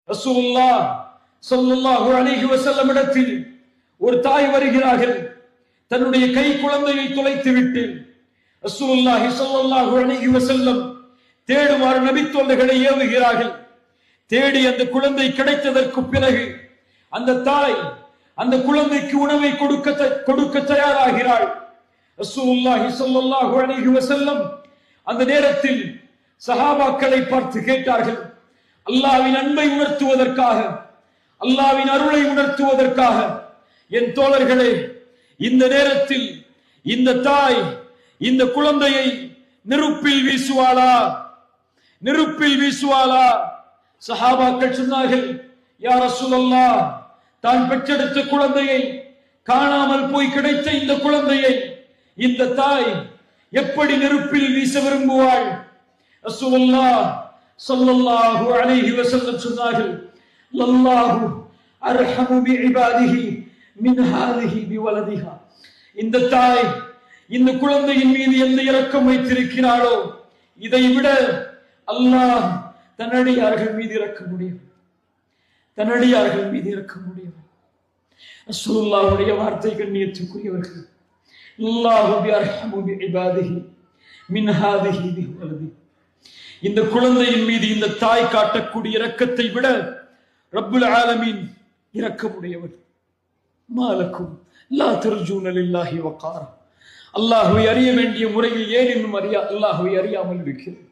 ரசூலுல்லாஹ் ஸல்லல்லாஹு அலைஹி வஸல்லம் இடத்தில் ஒரு தாய் வருகிறார்கள். தன்னுடைய கை குழந்தையை தொலைத்துவிட்டு ரசூலுல்லாஹி ஸல்லல்லாஹு அலைஹி வஸல்லம் தேடுமாறு நபித்தோழர்களை ஏவுகிறார்கள். தேடி அந்த குழந்தை கிடைத்ததற்கு பிறகு அந்த தாய் அந்த குழந்தைக்கு உணவை கொடுக்க தயாராகிறாள். ரசூலுல்லாஹி ஸல்லல்லாஹு அலைஹி வஸல்லம் அந்த நேரத்தில் சஹாபாக்களை பார்த்து கேட்டார்கள், அல்லாஹ்வின் அன்பை உணர்த்துவதற்காக, அல்லாஹ்வின் அருளை உணர்த்துவதற்காக என் தோழர்களே, இந்த நேரத்தில் இந்த தாய் இந்த குழந்தையை நெருப்பில் வீசுவாளா? நெருப்பில் வீசுவாளா? சஹாபாக்கள் சொன்னார்கள், யா ரசூலல்லாஹ், தான் பெற்றெடுத்த குழந்தையை, காணாமல் போய் கிடைத்த இந்த குழந்தையை இந்த தாய் எப்படி நெருப்பில் வீச விரும்புவாள்? ரசூலுல்லாஹ் ஸல்லல்லாஹு அலைஹி வஸல்லம் சொன்னார்கள், லல்லாஹு அர்ஹமு பிஇபாதிஹி மின் ஹாதிஹி பிவலதிஹா. இந்த தாய் இந்த குழந்தையின் மீது எந்த இரக்கம் வைத்திருக்கிறாளோ இதை விட அல்லாஹ் தன்னடியார்கள் மீது இறக்க முடியும். தன்னடியார்கள் மீது இறக்க முடியும். ரசூலுல்லாஹ்வுடைய வார்த்தை கண்ணியத்துக்குரியவர்கள், அல்லாஹு பிஅர்ஹமு பிஇபாதிஹி மின் ஹாதிஹி பிவலதிஹா. இந்த குழந்தையின் மீது இந்த தாய் காட்டக்கூடிய இரக்கத்தை விட ரப்புல் ஆலமீன் இரக்கமுடையவர். மாலக்கும் லா தர்ஜூன லில்லாஹி வகாரா. அல்லாஹ்வை அறிய வேண்டிய முறையில் ஏன் இன்னும் அல்லாஹ்வை அறியாமல் இருக்கிறது?